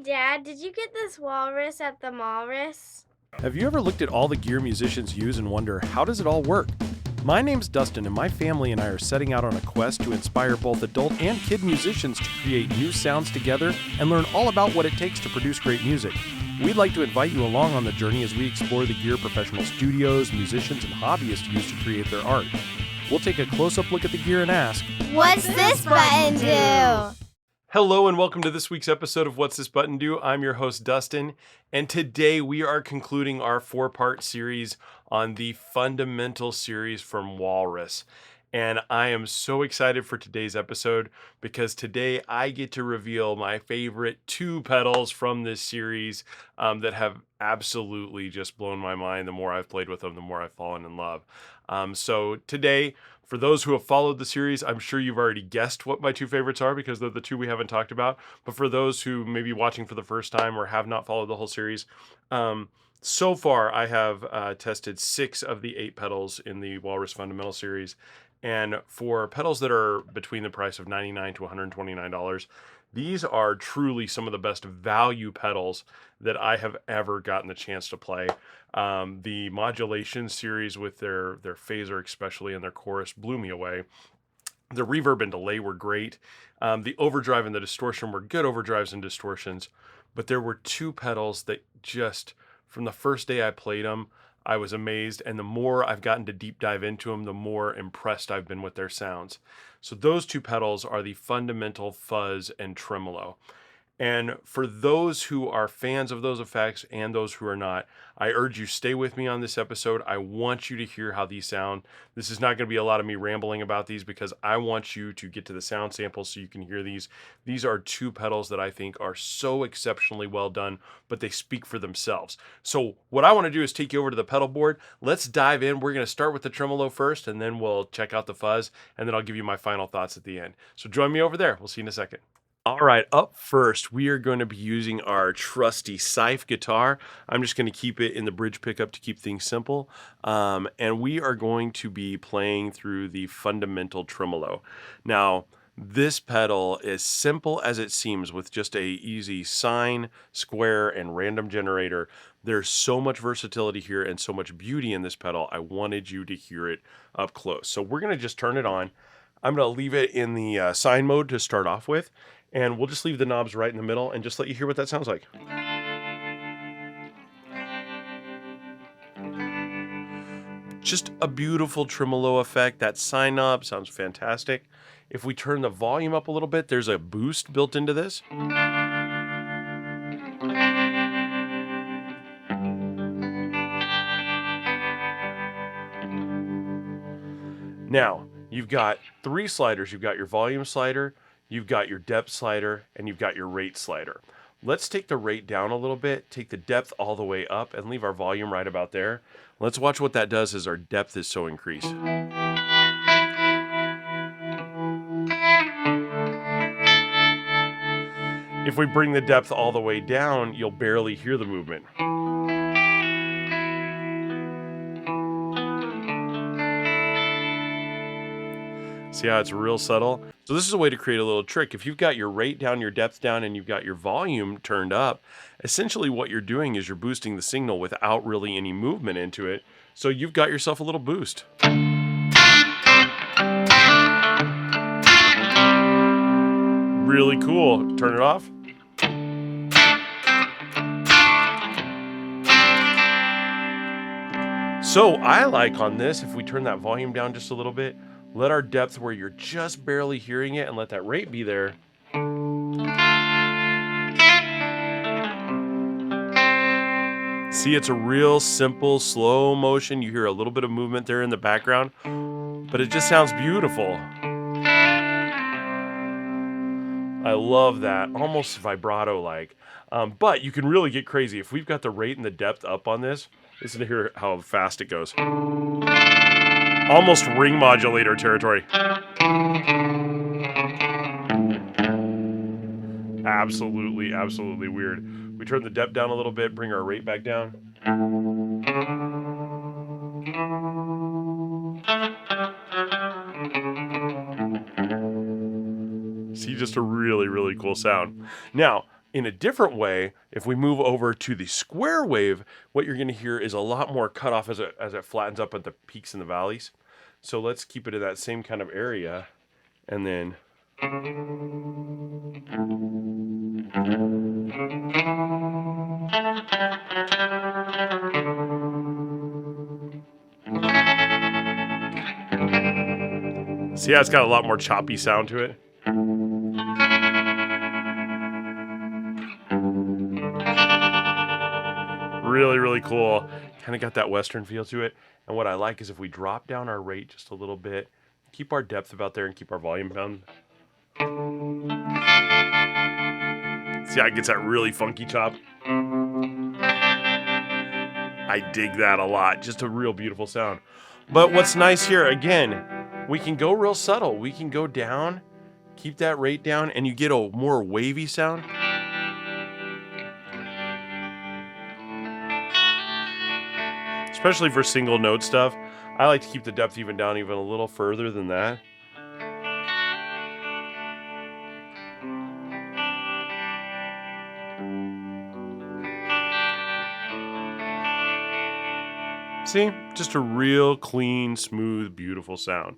Dad, did you get this walrus at the Walrus? Have you ever looked at all the gear musicians use and wonder, how does it all work? My name's Dustin, and my family and I are setting out on a quest to inspire both adult and kid musicians to create new sounds together and learn all about what it takes to produce great music. We'd like to invite you along on the journey as we explore the gear professional studios, musicians, and hobbyists use to create their art. We'll take a close-up look at the gear and ask, What's this button do? Hello and welcome to this week's episode of What's This Button Do? I'm your host, Dustin, and today we are concluding our four-part series on the Fundamental Series from Walrus. And I am so excited for today's episode because today I get to reveal my favorite two pedals from this series that have absolutely just blown my mind. The more I've played with them, the more I've fallen in love. So today, for those who have followed the series, I'm sure you've already guessed what my two favorites are because they're the two we haven't talked about. But for those who may be watching for the first time or have not followed the whole series, so far I have tested 6 of the 8 pedals in the Walrus Fundamental Series. And for pedals that are between the price of $99 to $129, these are truly some of the best value pedals that I have ever gotten the chance to play. The modulation series with their phaser especially and their chorus blew me away. The reverb and delay were great. The overdrive and the distortion were good overdrives and distortions. But there were 2 pedals that just, from the first day I played them, I was amazed, and the more I've gotten to deep dive into them, the more impressed I've been with their sounds. So those 2 pedals are the Fundamental Fuzz and Tremolo. And for those who are fans of those effects and those who are not, I urge you stay with me on this episode. I want you to hear how these sound. This is not going to be a lot of me rambling about these because I want you to get to the sound samples so you can hear these. These are 2 pedals that I think are so exceptionally well done, but they speak for themselves. So what I want to do is take you over to the pedal board. Let's dive in. We're going to start with the tremolo first, and then we'll check out the fuzz, and then I'll give you my final thoughts at the end. So join me over there. We'll see you in a second. All right, up first, we are going to be using our trusty Scythe guitar. I'm just going to keep it in the bridge pickup to keep things simple. And we are going to be playing through the Fundamental Tremolo. Now, this pedal is simple as it seems with just a easy sine, square, and random generator. There's so much versatility here and so much beauty in this pedal. I wanted you to hear it up close. So we're going to just turn it on. I'm going to leave it in the sine mode to start off with. And we'll just leave the knobs right in the middle and just let you hear what that sounds like. Just a beautiful tremolo effect. That sine knob sounds fantastic. If we turn the volume up a little bit, there's a boost built into this. Now, you've got 3 sliders. You've got your volume slider, you've got your depth slider, and you've got your rate slider. Let's take the rate down a little bit, take the depth all the way up, and leave our volume right about there. Let's watch what that does as our depth is so increased. If we bring the depth all the way down, you'll barely hear the movement. See how it's real subtle? So this is a way to create a little trick. If you've got your rate down, your depth down, and you've got your volume turned up, essentially what you're doing is you're boosting the signal without really any movement into it. So you've got yourself a little boost. Really cool. Turn it off. So I like on this, if we turn that volume down just a little bit, let our depth where you're just barely hearing it and let that rate be there. See, it's a real simple, slow motion. You hear a little bit of movement there in the background, but it just sounds beautiful. I love that, almost vibrato-like. But you can really get crazy. If we've got the rate and the depth up on this, listen to hear how fast it goes. Almost ring modulator territory. Absolutely, absolutely weird. We turn the depth down a little bit, bring our rate back down. See, just a really, really cool sound. Now, In a different way, if we move over to the square wave, what you're going to hear is a lot more cutoff as it flattens up at the peaks and the valleys. So let's keep it in that same kind of area, and then see how it's got a lot more choppy sound to it. Really, really cool. Kind of got that Western feel to it. And what I like is if we drop down our rate just a little bit, keep our depth about there and keep our volume down. See how it gets that really funky chop? I dig that a lot. Just a real beautiful sound. But what's nice here, again, we can go real subtle. We can go down, keep that rate down, and you get a more wavy sound. Especially for single note stuff. I like to keep the depth even down even a little further than that. See, just a real clean, smooth, beautiful sound.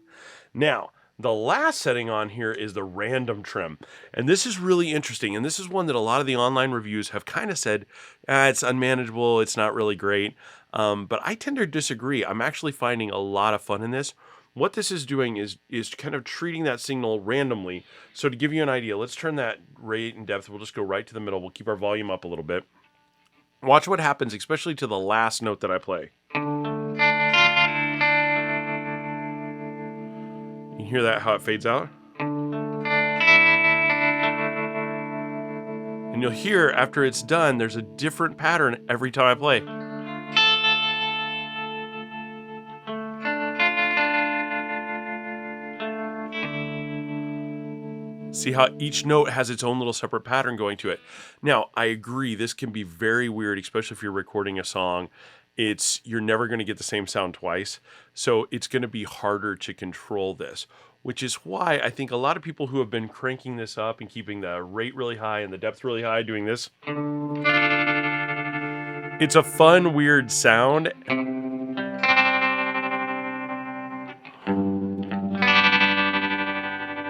Now, the last setting on here is the random trim. And this is really interesting. And this is one that a lot of the online reviews have kind of said, it's unmanageable, it's not really great. But I tend to disagree. I'm actually finding a lot of fun in this. What this is doing is kind of treating that signal randomly. So to give you an idea, let's turn that rate and depth. We'll just go right to the middle. We'll keep our volume up a little bit. Watch what happens, especially to the last note that I play. You hear that, how it fades out? And you'll hear after it's done, there's a different pattern every time I play. See how each note has its own little separate pattern going to it. Now, I agree, this can be very weird, especially if you're recording a song. You're never going to get the same sound twice, so it's going to be harder to control this, which is why I think a lot of people who have been cranking this up and keeping the rate really high and the depth really high doing this, it's a fun, weird sound.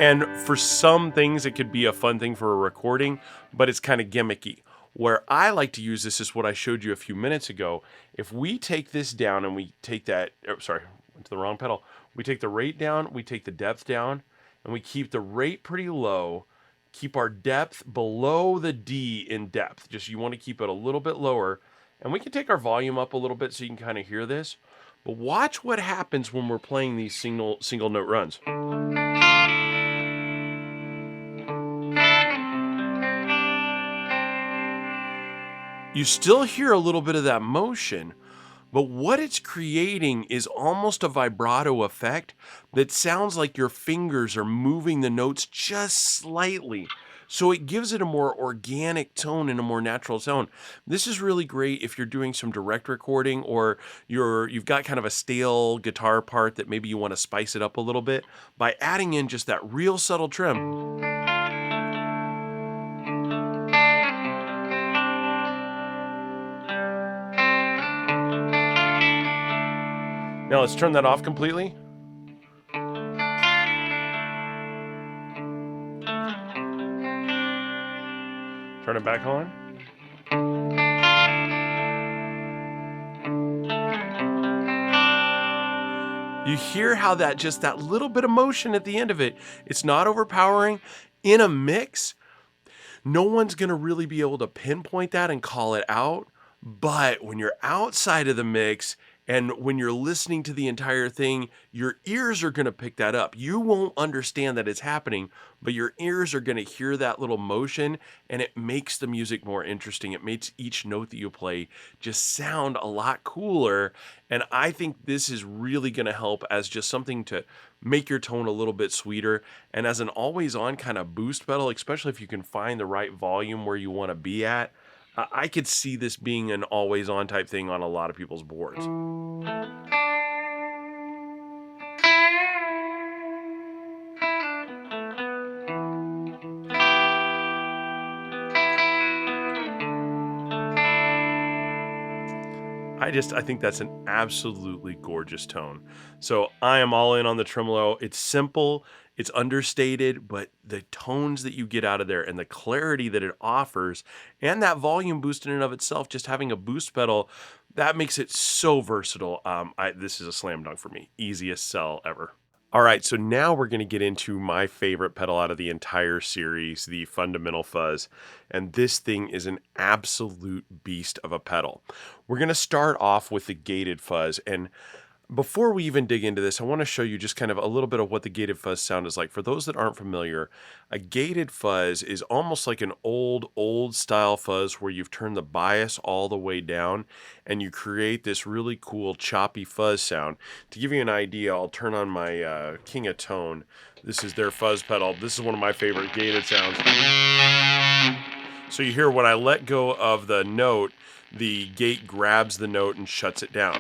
And for some things, it could be a fun thing for a recording, but it's kind of gimmicky. Where I like to use this is what I showed you a few minutes ago. If we take this down and we take that, sorry, went to the wrong pedal. We take the rate down, we take the depth down, and we keep the rate pretty low, keep our depth below the D in depth. Just you want to keep it a little bit lower. And we can take our volume up a little bit so you can kind of hear this. But watch what happens when we're playing these single note runs. You still hear a little bit of that motion, but what it's creating is almost a vibrato effect that sounds like your fingers are moving the notes just slightly. So it gives it a more organic tone and a more natural tone. This is really great if you're doing some direct recording or you've got kind of a stale guitar part that maybe you want to spice it up a little bit by adding in just that real subtle trim. Now let's turn that off completely. Turn it back on. You hear how that little bit of motion at the end of it, it's not overpowering. In a mix, no one's going to really be able to pinpoint that and call it out. But when you're outside of the mix and when you're listening to the entire thing, your ears are going to pick that up. You won't understand that it's happening, but your ears are going to hear that little motion and it makes the music more interesting. It makes each note that you play just sound a lot cooler. And I think this is really going to help as just something to make your tone a little bit sweeter. And as an always on kind of boost pedal, especially if you can find the right volume where you want to be at, I could see this being an always on type thing on a lot of people's boards. I think that's an absolutely gorgeous tone. So I am all in on the tremolo. It's simple, it's understated, but the tones that you get out of there and the clarity that it offers and that volume boost in and of itself, just having a boost pedal, that makes it so versatile. This is a slam dunk for me. Easiest sell ever. All right, so now we're going to get into my favorite pedal out of the entire series, the Fundamental Fuzz. And this thing is an absolute beast of a pedal. We're going to start off with the gated fuzz. And before we even dig into this, I want to show you just kind of a little bit of what the gated fuzz sound is like. For those that aren't familiar, a gated fuzz is almost like an old style fuzz where you've turned the bias all the way down and you create this really cool choppy fuzz sound. To give you an idea, I'll turn on my King of Tone. This is their fuzz pedal. This is one of my favorite gated sounds. So you hear when I let go of the note, the gate grabs the note and shuts it down.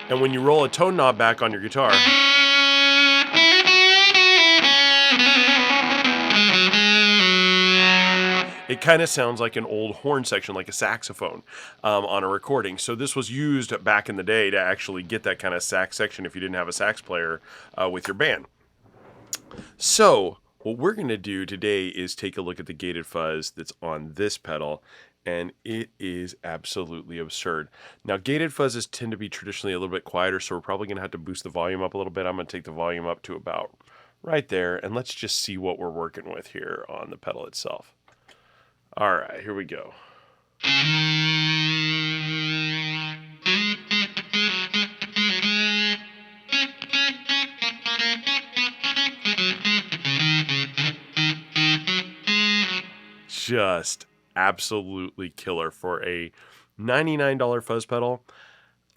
And when you roll a tone knob back on your guitar, it kind of sounds like an old horn section, like a saxophone on a recording. So this was used back in the day to actually get that kind of sax section if you didn't have a sax player with your band. So what we're going to do today is take a look at the gated fuzz that's on this pedal, and it is absolutely absurd. Now, gated fuzzes tend to be traditionally a little bit quieter, so we're probably going to have to boost the volume up a little bit. I'm going to take the volume up to about right there, and let's just see what we're working with here on the pedal itself. All right, here we go. Just absolutely killer for a $99 fuzz pedal.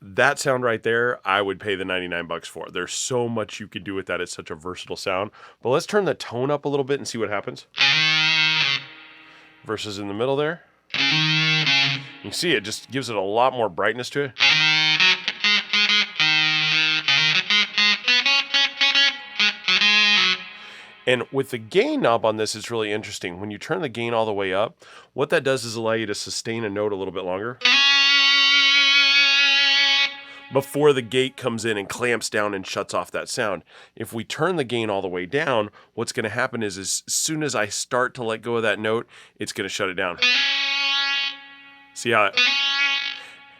That sound right there, I would pay the $99 for. There's so much you could do with that. It's such a versatile sound. But let's turn the tone up a little bit and see what happens. Versus in the middle there. You see it just gives it a lot more brightness to it. And with the gain knob on this, it's really interesting. When you turn the gain all the way up, what that does is allow you to sustain a note a little bit longer before the gate comes in and clamps down and shuts off that sound. If we turn the gain all the way down, what's going to happen is as soon as I start to let go of that note, it's going to shut it down. See how it...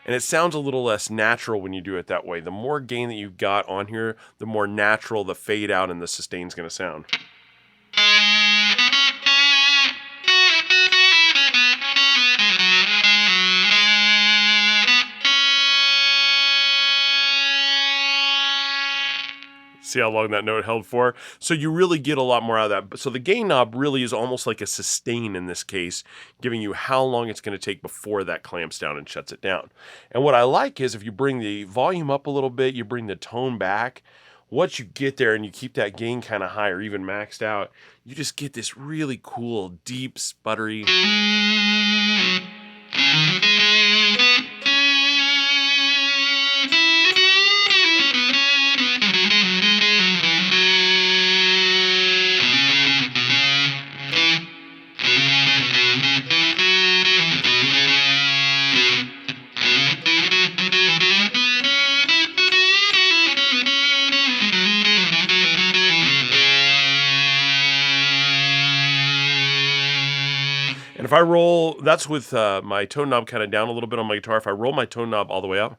And it sounds a little less natural when you do it that way. The more gain that you've got on here, the more natural the fade out and the sustain is going to sound. See how long that note held for? So you really get a lot more out of that. So the gain knob really is almost like a sustain in this case, giving you how long it's going to take before that clamps down and shuts it down. And what I like is if you bring the volume up a little bit, you bring the tone back, once you get there and you keep that gain kind of high or even maxed out, you just get this really cool, deep, sputtery. And if I roll, that's with my tone knob kind of down a little bit on my guitar. If I roll my tone knob all the way up,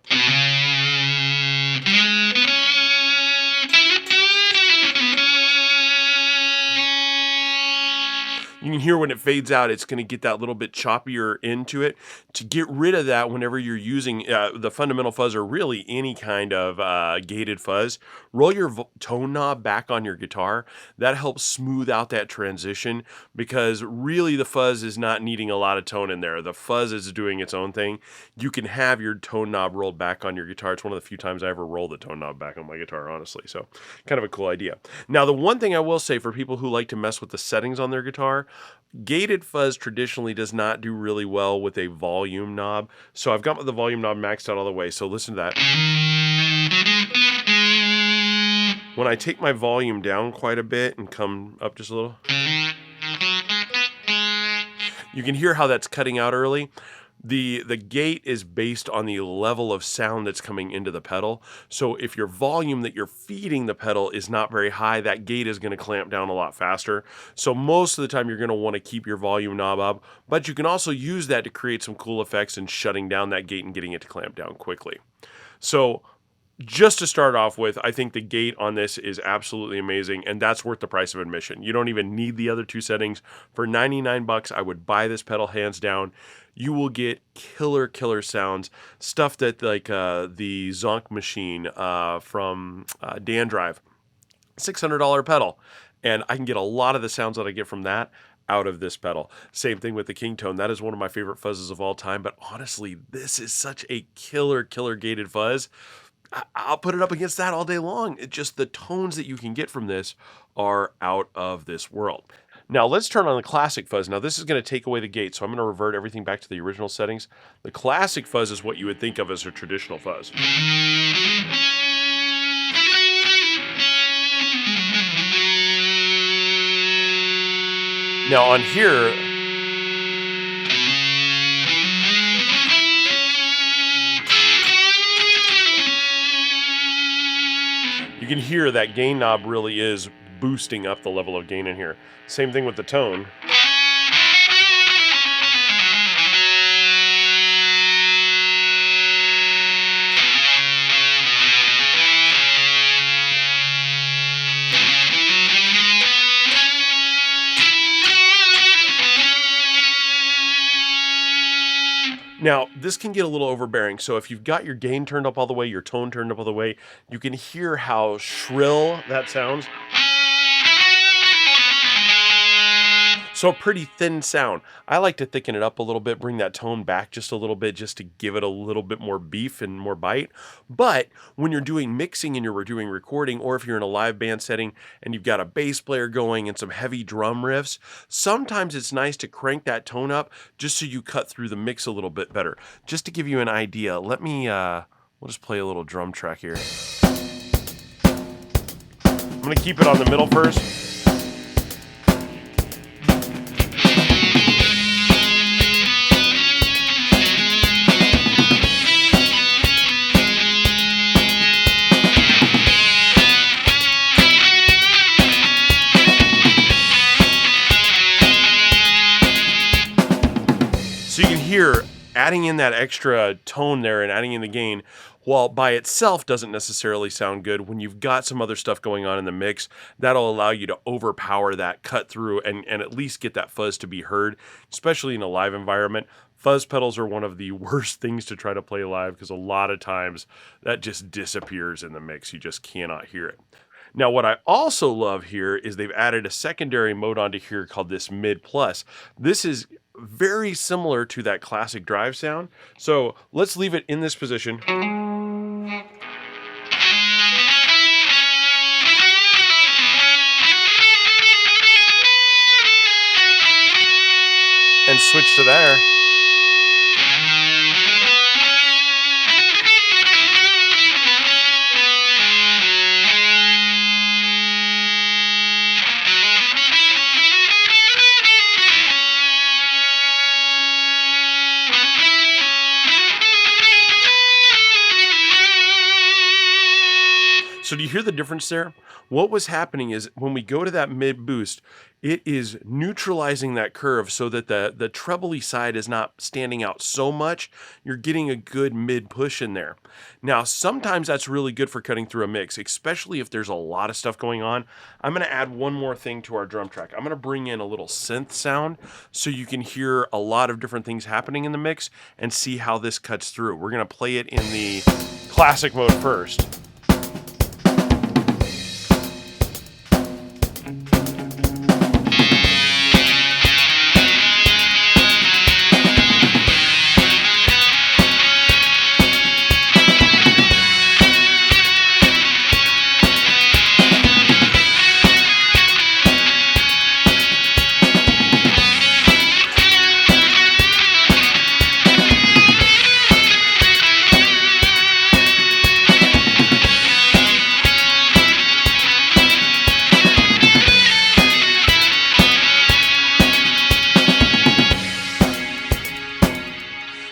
you can hear when it fades out, it's going to get that little bit choppier into it. To get rid of that whenever you're using the fundamental fuzz or really any kind of gated fuzz, roll your tone knob back on your guitar. That helps smooth out that transition because really the fuzz is not needing a lot of tone in there. The fuzz is doing its own thing. You can have your tone knob rolled back on your guitar. It's one of the few times I ever roll the tone knob back on my guitar, honestly. So kind of a cool idea. Now, the one thing I will say for people who like to mess with the settings on their guitar, gated fuzz traditionally does not do really well with a volume knob. So I've got the volume knob maxed out all the way. So listen to that. when I take my volume down quite a bit and come up just a little, you can hear how that's cutting out early. The gate is based on the level of sound that's coming into the pedal. So if your volume that you're feeding the pedal is not very high, that gate is going to clamp down a lot faster. So most of the time you're going to want to keep your volume knob up, but you can also use that to create some cool effects and shutting down that gate and getting it to clamp down quickly. So just to start off with, I think the gate on this is absolutely amazing, and that's worth the price of admission. You don't even need the other two settings. For $99, I would buy this pedal hands down. You will get killer sounds, stuff that like the Zonk machine from Dan Drive, $600 pedal, and I can get a lot of the sounds that I get from that out of this pedal. Same thing with the King Tone. That is one of my favorite fuzzes of all time, but honestly, this is such a killer gated fuzz. I'll put it up against that all day long. It's just the tones that you can get from this are out of this world. Now let's turn on the classic fuzz. Now this is going to take away the gate, so I'm going to revert everything back to the original settings. The classic fuzz is what you would think of as a traditional fuzz. Now on here, you can hear that gain knob really is boosting up the level of gain in here. Same thing with the tone. Now, this can get a little overbearing, so if you've got your gain turned up all the way, your tone turned up all the way, you can hear how shrill that sounds. So a pretty thin sound. I like to thicken it up a little bit, bring that tone back just a little bit, just to give it a little bit more beef and more bite. But when you're doing mixing and you're doing recording, or if you're in a live band setting and you've got a bass player going and some heavy drum riffs, sometimes it's nice to crank that tone up just so you cut through the mix a little bit better. Just to give you an idea, let me, we'll just play a little drum track here. I'm gonna keep it on the middle first. So you can hear adding in that extra tone there and adding in the gain, while by itself doesn't necessarily sound good, when you've got some other stuff going on in the mix, that'll allow you to overpower that, cut through, and at least get that fuzz to be heard, especially in a live environment. Fuzz pedals are one of the worst things to try to play live because a lot of times that just disappears in the mix. You just cannot hear it. Now, what I also love here is they've added a secondary mode onto here called this Mid Plus. This is very similar to that classic drive sound. So let's leave it in this position. And switch to there. So do you hear the difference there? What was happening is when we go to that mid boost, it is neutralizing that curve so that the trebly side is not standing out so much. You're getting a good mid push in there. Now, sometimes that's really good for cutting through a mix, especially if there's a lot of stuff going on. I'm going to add one more thing to our drum track. I'm going to bring in a little synth sound so you can hear a lot of different things happening in the mix and see how this cuts through. We're going to play it in the classic mode first.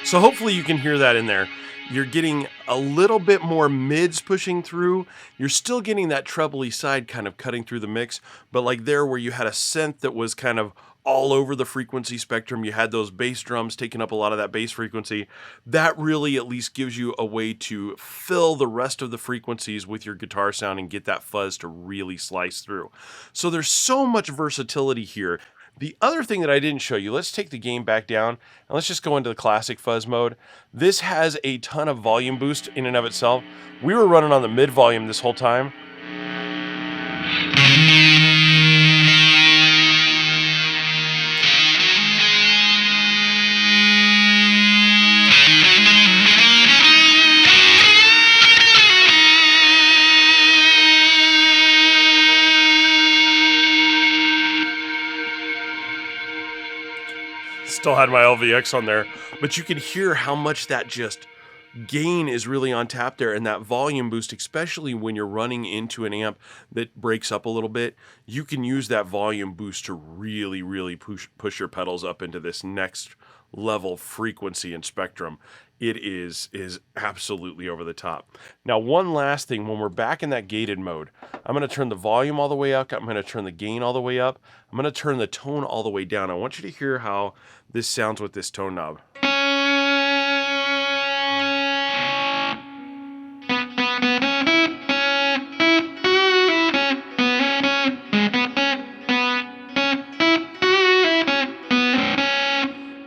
So hopefully you can hear that in there. You're getting a little bit more mids pushing through. You're still getting that trebly side kind of cutting through the mix, but like there where you had a synth that was kind of all over the frequency spectrum, you had those bass drums taking up a lot of that bass frequency. That really at least gives you a way to fill the rest of the frequencies with your guitar sound and get that fuzz to really slice through. So there's so much versatility here. The other thing that I didn't show you, let's take the gain back down and let's just go into the classic fuzz mode. This has a ton of volume boost in and of itself. We were running on the mid volume this whole time. Still had my LVX on there, but you can hear how much that just gain is really on tap there, and that volume boost, especially when you're running into an amp that breaks up a little bit, you can use that volume boost to really push your pedals up into this next level frequency and spectrum. It is absolutely over the top. Now, one last thing, when we're back in that gated mode, I'm going to turn the volume all the way up. I'm going to turn the gain all the way up. I'm going to turn the tone all the way down. I want you to hear how this sounds with this tone knob.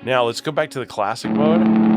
Now let's go back to the classic mode.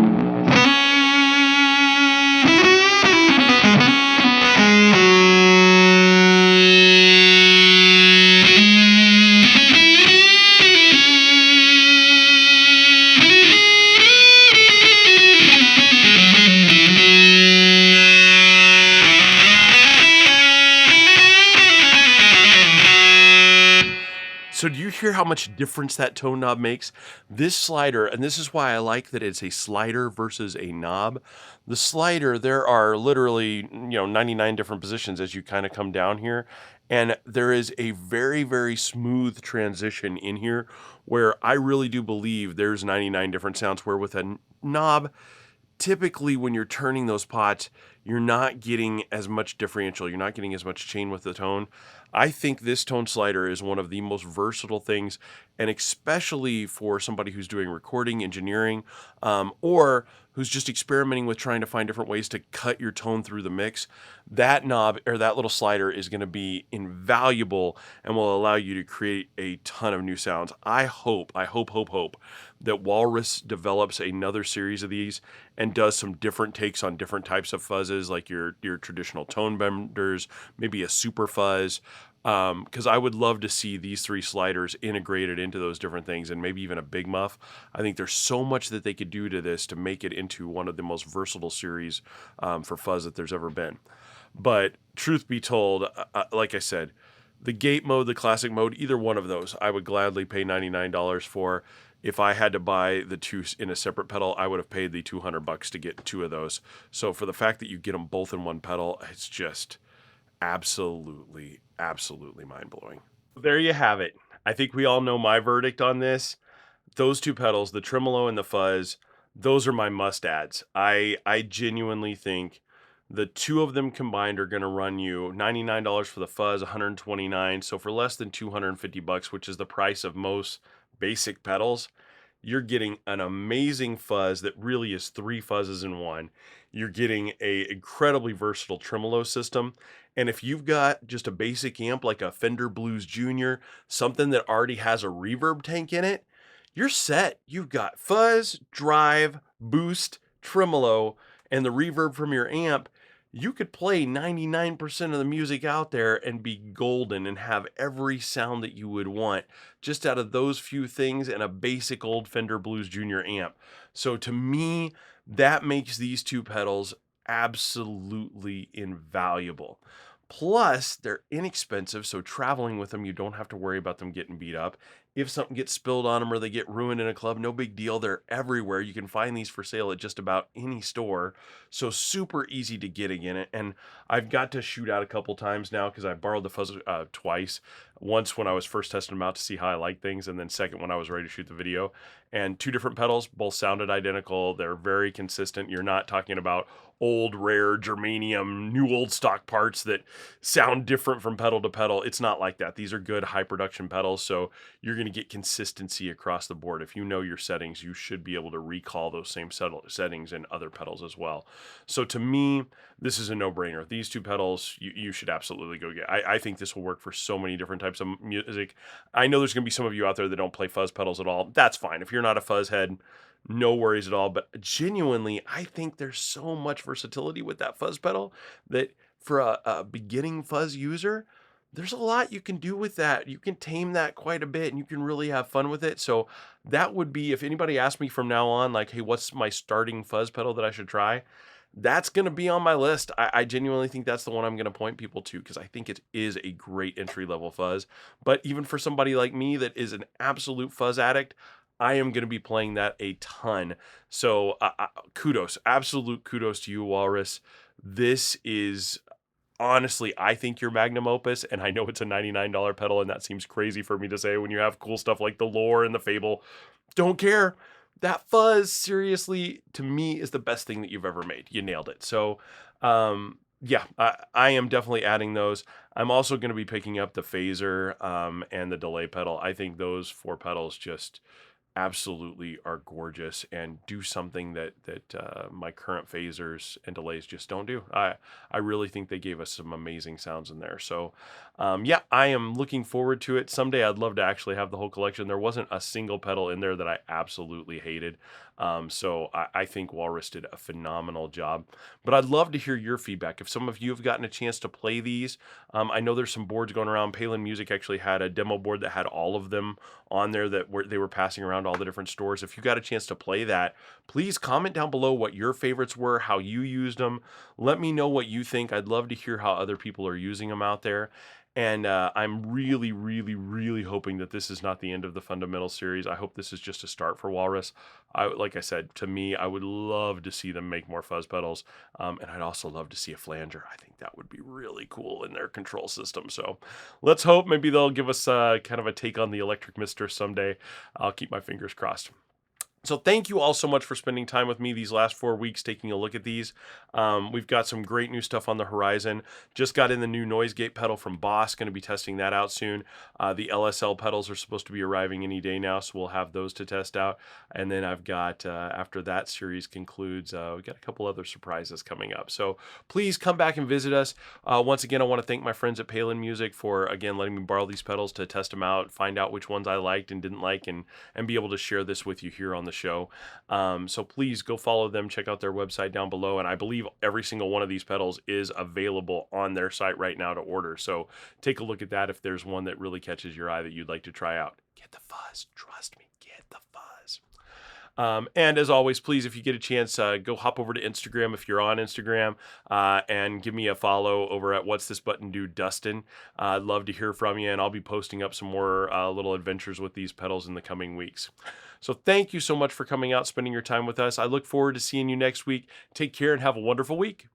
So do you hear how much difference that tone knob makes? This slider, and this is why I like that it's a slider versus a knob. The slider, there are literally, 99 different positions as you kind of come down here. And there is a very smooth transition in here where I really do believe there's 99 different sounds, where with a knob, typically when you're turning those pots, you're not getting as much differential. You're not getting as much chain with the tone. I think this tone slider is one of the most versatile things, and especially for somebody who's doing recording, engineering, or who's just experimenting with trying to find different ways to cut your tone through the mix, that knob or that little slider is going to be invaluable and will allow you to create a ton of new sounds. I hope that Walrus develops another series of these and does some different takes on different types of fuzzes, like your traditional tone benders, maybe a super fuzz. Because I would love to see these three sliders integrated into those different things, and maybe even a big muff. I think there's so much that they could do to this to make it into one of the most versatile series for fuzz that there's ever been. But truth be told, like I said, the gate mode, the classic mode, either one of those, I would gladly pay $99 for. If I had to buy the two in a separate pedal, I would have paid the $200 to get two of those. So for the fact that you get them both in one pedal, it's just absolutely mind-blowing. There you have it. I think we all know my verdict on this. Those two pedals, the tremolo and the fuzz, those are my must-adds. I genuinely think the two of them combined are going to run you $99 for the fuzz, $129. So for less than $250, which is the price of most basic pedals, you're getting an amazing fuzz that really is three fuzzes in one. You're getting a incredibly versatile tremolo system. And if you've got just a basic amp like a Fender Blues Junior, something that already has a reverb tank in it, you're set. You've got fuzz, drive, boost, tremolo, and the reverb from your amp. You could play 99% of the music out there and be golden and have every sound that you would want just out of those few things and a basic old Fender Blues Junior amp. So to me, that makes these two pedals absolutely invaluable. Plus, they're inexpensive, so traveling with them, you don't have to worry about them getting beat up. If something gets spilled on them or they get ruined in a club, no big deal. They're everywhere. You can find these for sale at just about any store. So super easy to get again. And I've got to shoot out a couple times now because I borrowed the fuzz twice. Once when I was first testing them out to see how I like things, and then second when I was ready to shoot the video. And two different pedals, both sounded identical. They're very consistent. You're not talking about old, rare germanium, new old stock parts that sound different from pedal to pedal. It's not like that. These are good high production pedals, so you're going to get consistency across the board. If you know your settings, you should be able to recall those same settings in other pedals as well. So to me, this is a no-brainer. These two pedals, you should absolutely go get. I think this will work for so many different types of music. I know there's going to be some of you out there that don't play fuzz pedals at all. That's fine. If you're not a fuzz head, no worries at all. But genuinely, I think there's so much versatility with that fuzz pedal that for a beginning fuzz user, there's a lot you can do with that. You can tame that quite a bit and you can really have fun with it. So that would be, if anybody asks me from now on, like, hey, what's my starting fuzz pedal that I should try? That's going to be on my list. I genuinely think that's the one I'm going to point people to because I think it is a great entry level fuzz. But even for somebody like me that is an absolute fuzz addict, I am going to be playing that a ton. So kudos, absolute kudos to you, Walrus. This is honestly, I think your magnum opus, and I know it's a $99 pedal, and that seems crazy for me to say when you have cool stuff like the lore and the fable. Don't care. That fuzz, seriously, to me, is the best thing that you've ever made. You nailed it. So, yeah, I am definitely adding those. I'm also going to be picking up the phaser and the delay pedal. I think those four pedals just absolutely are gorgeous and do something that my current phasers and delays just don't do. I really think they gave us some amazing sounds in there. So yeah, I am looking forward to it. Someday I'd love to actually have the whole collection. There wasn't a single pedal in there that I absolutely hated. So I think Walrus did a phenomenal job. But I'd love to hear your feedback. If some of you have gotten a chance to play these, I know there's some boards going around. Palen Music actually had a demo board that had all of them on there that they were passing around to all the different stores. If you got a chance to play that, please comment down below what your favorites were, how you used them. Let me know what you think. I'd love to hear how other people are using them out there. And I'm really, really, really hoping that this is not the end of the Fundamental series. I hope this is just a start for Walrus. Like I said, to me, I would love to see them make more fuzz pedals. And I'd also love to see a flanger. I think that would be really cool in their control system. So let's hope maybe they'll give us kind of a take on the Electric Mistress someday. I'll keep my fingers crossed. So thank you all so much for spending time with me these last 4 weeks, taking a look at these. We've got some great new stuff on the horizon. Just got in the new noise gate pedal from Boss. Going to be testing that out soon. The LSL pedals are supposed to be arriving any day now, so we'll have those to test out. And then I've got, after that series concludes, we've got a couple other surprises coming up. So please come back and visit us. Once again, I want to thank my friends at Palen Music for, again, letting me borrow these pedals to test them out, find out which ones I liked and didn't like, and be able to share this with you here on the show. So please go follow them, check out their website down below, and I believe every single one of these pedals is available on their site right now to order. So take a look at that if there's one that really catches your eye that you'd like to try out. Get the fuzz, trust me, get the fuzz. And as always, please, if you get a chance, go hop over to Instagram if you're on Instagram, and give me a follow over at What's This Button Do, Dustin. I'd love to hear from you, and I'll be posting up some more little adventures with these pedals in the coming weeks. So thank you so much for coming out, spending your time with us. I look forward to seeing you next week. Take care and have a wonderful week.